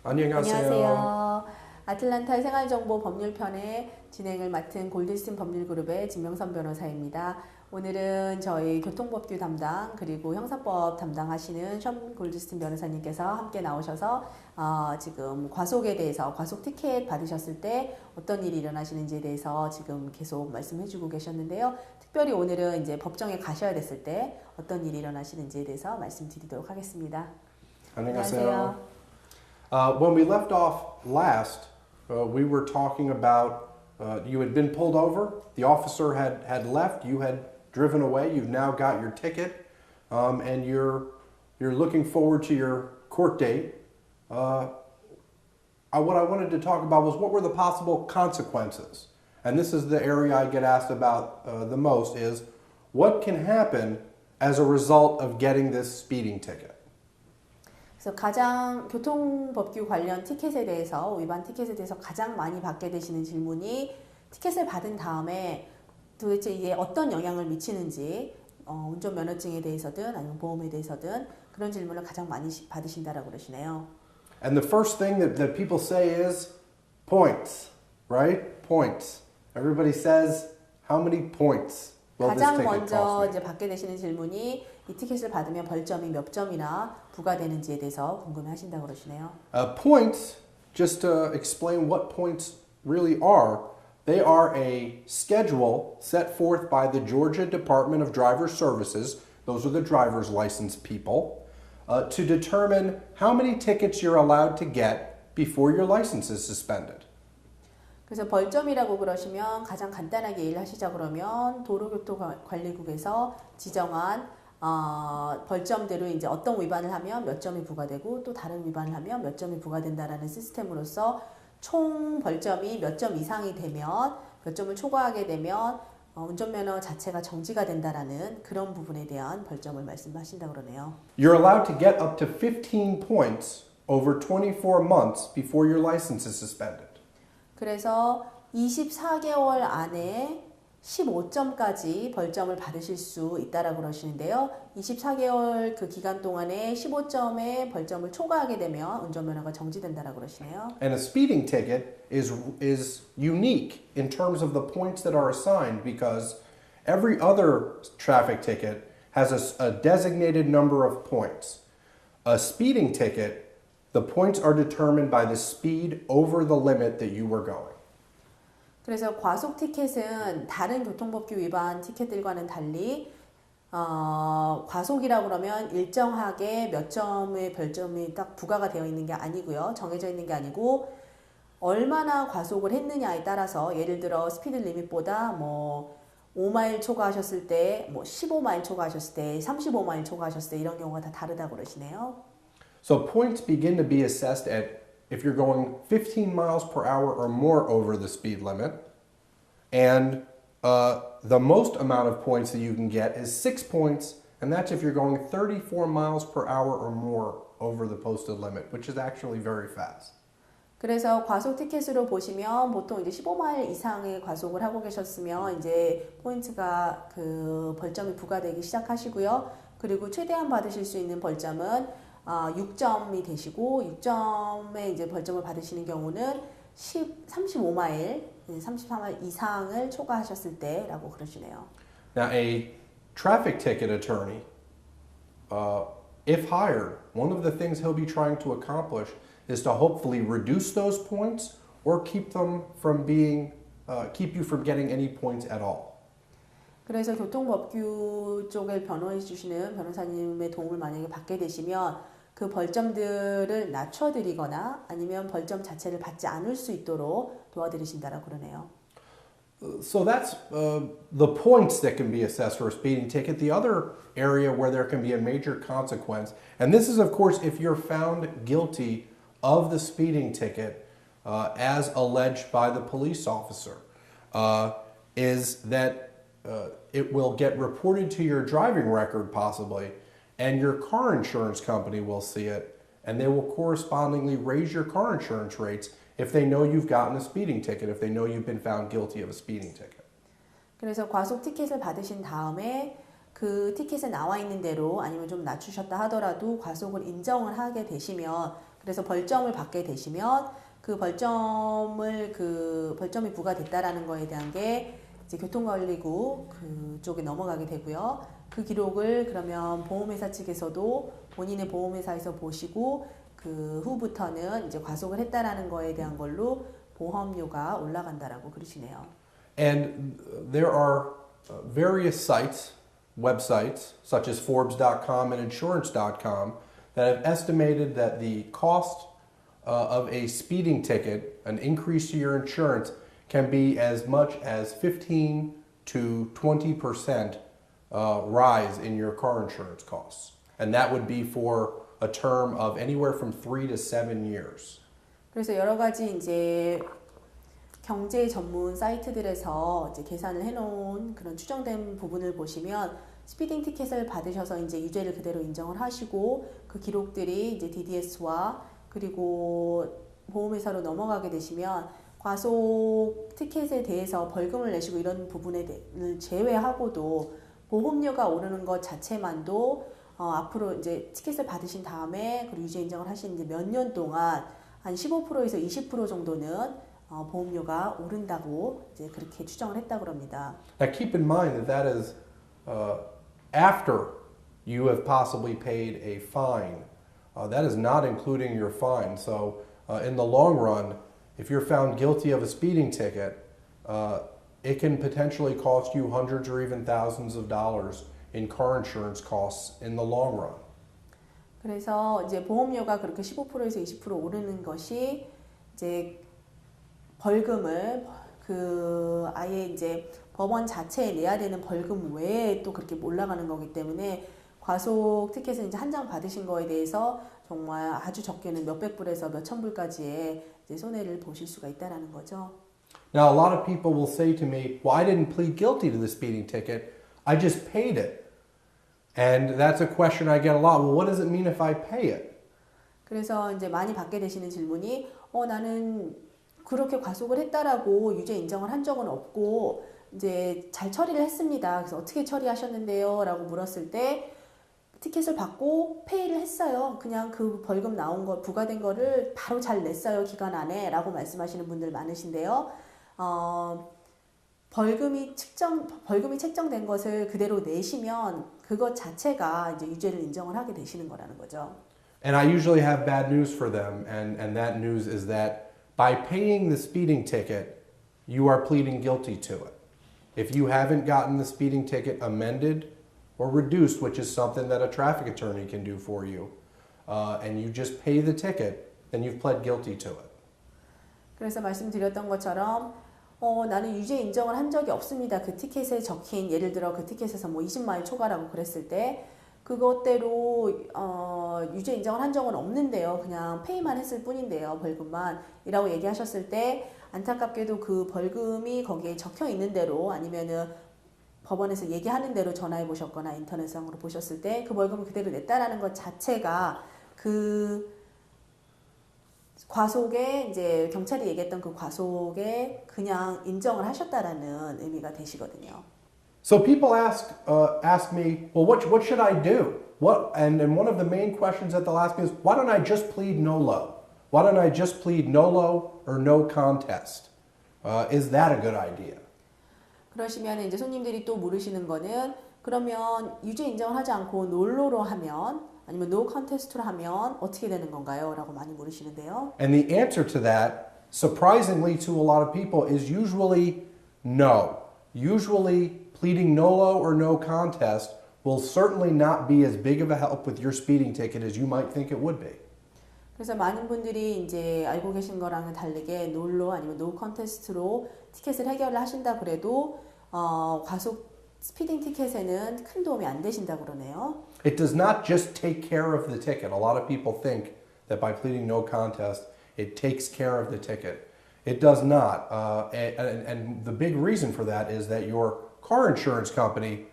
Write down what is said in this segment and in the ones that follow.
안녕하세요. 안녕하세요. 아틀란타 생활정보법률편의 진행을 맡은 골드스틴 법률그룹의 진명선 변호사입니다. 오늘은 저희 교통법규 담당 그리고 형사법 담당하시는 션 골드스틴 변호사님께서 함께 나오셔서 지금 과속에 대해서 과속 티켓 받으셨을 때 어떤 일이 일어나시는지에 대해서 지금 계속 말씀해주고 계셨는데요. 특별히 오늘은 이제 법정에 가셔야 됐을 때 어떤 일이 일어나시는지에 대해서 말씀드리도록 하겠습니다. 안녕하세요. When we left off last, we were talking about you had been pulled over, the officer had left, you had driven away, you've now got your ticket, and you're looking forward to your court date. What I wanted to talk about was what were the possible consequences, and this is the area I get asked about the most, is what can happen as a result of getting this speeding ticket. 그래서 가장 교통법규 관련 티켓에 대해서 위반 티켓에 대해서 가장 많이 받게 되시는 질문이 티켓을 받은 다음에 도대체 이게 어떤 영향을 미치는지 운전면허증에 대해서든 아니면 보험에 대해서든 그런 질문을 가장 많이 받으신다라고 그러시네요. And the first thing that people say is points, right? Points. Everybody says how many points will this 가장 ticket 먼저 cost me? 이제 받게 되시는 질문이 이 티켓을 받으면 벌점이 몇 점이나 부과되는지에 대해서 궁금해하신다고 그러시네요. Points, just to explain what points really are, they are a schedule set forth by the Georgia Department of Driver Services, those are the driver's license people, to determine how many tickets you're allowed to get before your license is suspended. 그래서 벌점이라고 그러시면 가장 간단하게 이해를 하시자 그러면 도로교통관리국에서 지정한 벌점대로 이제 어떤 위반을 하면 몇 점이 부과되고 또 다른 위반을 하면 몇 점이 부과된다라는 시스템으로서 총 벌점이 몇 점 이상이 되면 몇 점을 초과하게 되면 운전면허 자체가 정지가 된다라는 그런 부분에 대한 벌점을 말씀하신다고 그러네요. You're allowed to get up to 15 points over 24 months before your license is suspended. 그래서 24개월 안에 15점까지 벌점을 받으실 수 있다라고 그러시는데요. 24개월 그 기간 동안에 15점의 벌점을 초과하게 되면 운전면허가 정지된다라고 그러시네요. And a speeding ticket is unique in terms of the points that are assigned because every other traffic ticket has a designated number of points. A speeding ticket, the points are determined by the speed over the limit that you were going. 그래서 과속 티켓은 다른 교통법규 위반 티켓들과는 달리 과속이라고 그러면 일정하게 몇 점의 별점이 딱 부과가 되어 있는 게 아니고요. 정해져 있는 게 아니고 얼마나 과속을 했느냐에 따라서 예를 들어 스피드 리밋보다 뭐 5마일 초과하셨을 때, 뭐 15마일 초과하셨을 때, 35마일 초과하셨을 때 이런 경우가 다 다르다고 그러시네요. So points begin to be assessed at if you're going 15 miles per hour or more over the speed limit, and the most amount of points that you can get is 6 points, and that's if you're going 34 miles per hour or more over the posted limit, which is actually very fast. 그래서 과속 티켓으로 보시면 보통 이제 15마일 이상의 과속을 하고 계셨으면 이제 포인트가 그 벌점이 부과되기 시작하시고요. 그리고 최대한 받으실 수 있는 벌점은 6점이 되시고 6점의 이제 벌점을 받으시는 경우는 35마일, 34마일 이상을 초과하셨을 때라고 그러시네요. Now, a traffic ticket attorney, if hired, one of the things he'll be trying to accomplish is to hopefully reduce those points or keep them from being, keep you from getting any points at all. 그래서 교통법규 쪽을 변호해 주시는 변호사님의 도움을 만약에 받게 되시면 그 벌점들을 낮춰드리거나 아니면 벌점 자체를 받지 않을 수 있도록 도와드리신다라고 그러네요. So that's the points that can be assessed for a speeding ticket. The other area where there can be a major consequence, and this is of course if you're found guilty of the speeding ticket as alleged by the police officer, is that it will get reported to your driving record possibly, and your car insurance company will see it, and they will correspondingly raise your car insurance rates if they know you've gotten a speeding ticket, if they know you've been found guilty of a speeding ticket. 그래서 과속 티켓을 받으신 다음에 그 티켓에 나와 있는 대로 아니면 좀 낮추셨다 하더라도 과속을 인정을 하게 되시면 그래서 벌점을 받게 되시면 그 벌점이 부과됐다라는 거에 대한 게 이제 교통관리국 그쪽에 넘어가게 되고요. 그 기록을 그러면 보험회사 측에서도 본인의 보험회사에서 보시고 그 후부터는 이제 과속을 했다라는 거에 대한 걸로 보험료가 올라간다라고 그러시네요. And there are various sites, websites, such as Forbes.com and Insurance.com, that have estimated that the cost of a speeding ticket, an increase to your insurance, can be as much as 15 to 20% rise in your car insurance costs. And that would be for a term of anywhere from 3 to 7 years. 그래서 여러 가지 이제 경제 전문 사이트들에서 이제 계산을 해놓은 그런 추정된 부분을 보시면 스피딩 티켓을 받으셔서 이제 유죄를 그대로 인정을 하시고 그 기록들이 이제 DDS와 그리고 보험회사로 넘어가게 되시면 과속 티켓에 대해서 벌금을 내시고 이런 부분을 제외하고도 보험료가 오르는 것 자체만도 앞으로 이제 티켓을 받으신 다음에 그리고 유죄 인정을 하신 이제 몇 년 동안 한 15%에서 20% 정도는 보험료가 오른다고 이제 그렇게 추정을 했다고 합니다. Now keep in mind that that is after you have possibly paid a fine. That is not including your fine. So in the long run, if you're found guilty of a speeding ticket, it can potentially cost you hundreds or even thousands of dollars in car insurance costs in the long run. 그래서 이제 보험료가 그렇게 15%에서 20% 오르는 것이 이제 벌금을 아예 이제 법원 자체에 내야 되는 벌금 외에 또 그렇게 올라가는 거기 때문에 과속 티켓을 이제 한 장 받으신 거에 대해서 정말 아주 적게는 몇백 불에서 몇천 불까지의 이제 손해를 보실 수가 있다라는 거죠. Now a lot of people will say to me, "Well, I didn't plead guilty to the speeding ticket. I just paid it." And that's a question I get a lot. Well, what does it mean if I pay it? 그래서 이제 많이 받게 되시는 질문이 나는 그렇게 과속을 했다라고 유죄 인정을 한 적은 없고 이제 잘 처리를 했습니다. 그래서 어떻게 처리하셨는데요? 라고 물었을 때 티켓을 받고 페이를 했어요. 그냥 그 벌금 나온 거 부과된 거를 바로 잘 냈어요. 기간 안에 라고 말씀하시는 분들 많으신데요. 벌금이 책정된 것을 그대로 내시면 그것 자체가 이제 유죄를 인정을 하게 되시는 거라는 거죠. And I usually have bad news for them, and that news is that by paying the speeding ticket, you are pleading guilty to it. If you haven't gotten the speeding ticket amended or reduced, which is something that a traffic attorney can do for you, and you just pay the ticket, then you've pled guilty to it. 그래서 말씀드렸던 것처럼 나는 유죄 인정을 한 적이 없습니다. 그 티켓에 적힌 예를 들어 그 티켓에서 뭐 20마일 초과라고 그랬을 때 그것대로 유죄 인정을 한 적은 없는데요. 그냥 페이만 했을 뿐인데요. 벌금만 이라고 얘기하셨을 때 안타깝게도 그 벌금이 거기에 적혀 있는 대로 아니면은 법원에서 얘기하는 대로 전화해 보셨거나 인터넷상으로 보셨을 때 그 벌금을 그대로 냈다라는 것 자체가 그 과속에 이제 경찰이 얘기했던 그 과속에 그냥 인정을 하셨다라는 의미가 되시거든요. So people ask me, well, what should I do? And one of the main questions that they'll ask me is, why don't I just plead NOLO? Why don't I just plead NOLO or no contest? Is that a good idea? 그러시면 이제 손님들이 또 물으시는 거는 그러면 유죄 인정을 하지 않고 놀로로 하면 아니면 no contest로 하면 어떻게 되는 건가요? 라고 많이 물으시는데요. And the answer to that, surprisingly to a lot of people, is usually no. Usually pleading NOLO or no contest will certainly not be as big of a help with your speeding ticket as you might think it would be. 그래서 많은 분들이 이제 알고 계신 거랑은 다르게 놀로 아니면 no contest로 티켓을 해결을 하신다 그래도 과속 스피딩 티켓에는 큰 도움이 안 되신다 그러네요. It does not just take care of the ticket. A lot of people think that by pleading no contest, it takes care of the ticket. It does not. And the big reason for that is that your car insurance company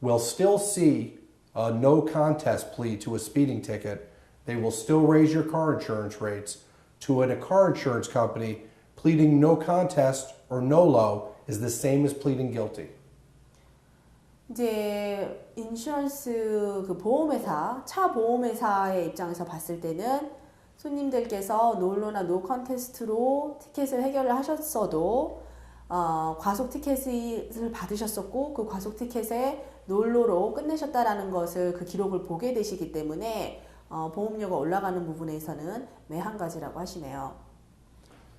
will still see a no contest plea to a speeding ticket. They will still raise your car insurance rates. To a car insurance company, pleading no contest or NOLO is the same as pleading guilty. 이제 인슈런스 그 보험회사, 차 보험회사의 입장에서 봤을 때는 손님들께서 놀러나 노 컨테스트로 티켓을 해결을 하셨어도 과속 티켓을 받으셨었고 그 과속 티켓에 놀러로 끝내셨다라는 것을 그 기록을 보게 되시기 때문에 보험료가 올라가는 부분에서는 매한 가지라고 하시네요.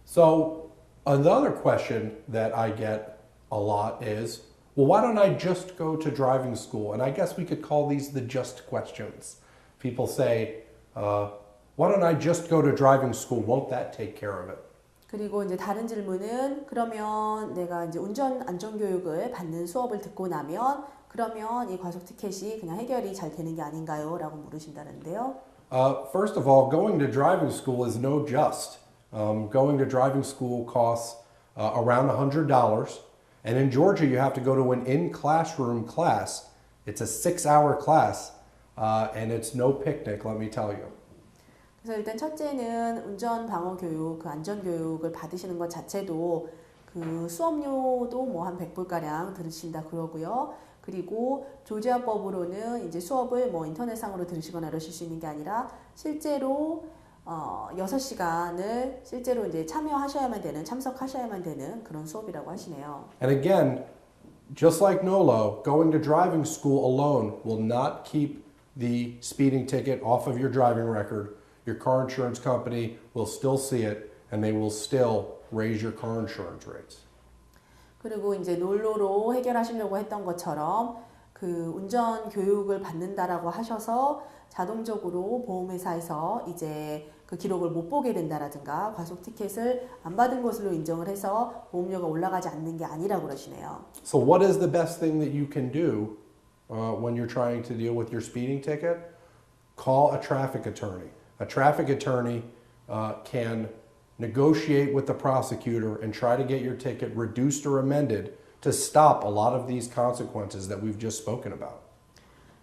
So another question that I get a lot is, well, why don't I just go to driving school? And I guess we could call these the just questions. People say, why don't I just go to driving school? Won't that take care of it? 그리고 이제 다른 질문은 그러면 내가 이제 운전 안전 교육을 받는 수업을 듣고 나면 그러면 이 과속 티켓이 그냥 해결이 잘 되는 게 아닌가요? 라고 물으신다는데요. First of all, going to driving school is no just. Going to driving school costs around $100. And in Georgia, you have to go to an in-classroom class. It's a 6-hour class, and it's no picnic, let me tell you. 그래서 일단 첫째는 운전 방어 교육, 그 안전 교육을 받으시는 것 자체도 그 수업료도 뭐 한 100불가량 들으신다 그러고요. 그리고 조지아법으로는 이제 수업을 뭐 인터넷상으로 들으시거나 이러실 수 있는 게 아니라 실제로 6시간을 실제로 이제 참여하셔야만 되는, 참석하셔야만 되는 그런 수업이라고 하시네요. And again, just like NOLO, going to driving school alone will not keep the speeding ticket off of your driving record. Your car insurance company will still see it and they will still raise your car insurance rates. 그리고 이제 놀로로 해결하시려고 했던 것처럼 그 운전 교육을 받는다라고 하셔서 자동적으로 보험회사에서 이제 그 기록을 못 보게 된다라든가 과속 티켓을 안 받은 것으로 인정을 해서 보험료가 올라가지 않는 게 아니라고 그러시네요. So what is the best thing that you can do when you're trying to deal with your speeding ticket? Call a traffic attorney. A traffic attorney can negotiate with the prosecutor and try to get your ticket reduced or amended to stop a lot of these consequences that we've just spoken about.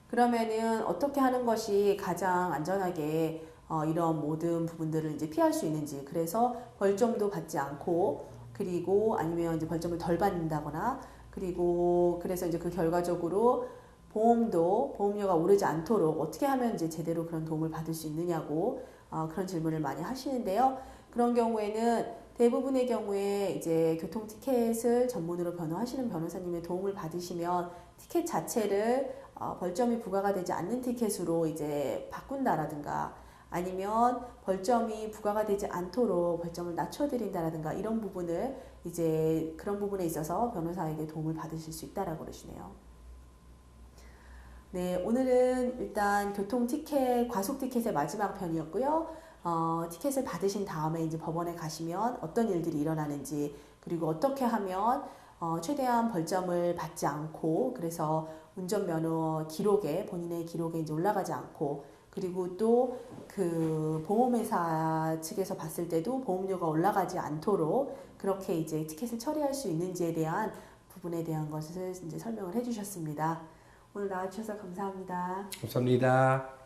그러면은 어떻게 하는 것이 가장 안전하게 이런 모든 부분들을 이제 피할 수 있는지, 그래서 벌점도 받지 않고 그리고 아니면 이제 벌점을 덜 받는다거나 그리고 그래서 이제 그 결과적으로 보험료가 오르지 않도록 어떻게 하면 이제 제대로 그런 도움을 받을 수 있느냐고 그런 질문을 많이 하시는데요. 그런 경우에는 대부분의 경우에 이제 교통 티켓을 전문으로 변호하시는 변호사님의 도움을 받으시면 티켓 자체를 벌점이 부과가 되지 않는 티켓으로 이제 바꾼다라든가 아니면 벌점이 부과가 되지 않도록 벌점을 낮춰드린다라든가 이런 부분을 이제 그런 부분에 있어서 변호사에게 도움을 받으실 수 있다라고 그러시네요. 네, 오늘은 일단 교통 티켓, 과속 티켓의 마지막 편이었고요. 티켓을 받으신 다음에 이제 법원에 가시면 어떤 일들이 일어나는지 그리고 어떻게 하면 최대한 벌점을 받지 않고 그래서 운전면허 기록에 본인의 기록에 이제 올라가지 않고 그리고 또 그 보험회사 측에서 봤을 때도 보험료가 올라가지 않도록 그렇게 이제 티켓을 처리할 수 있는지에 대한 부분에 대한 것을 이제 설명을 해주셨습니다. 오늘 나와주셔서 감사합니다. 감사합니다.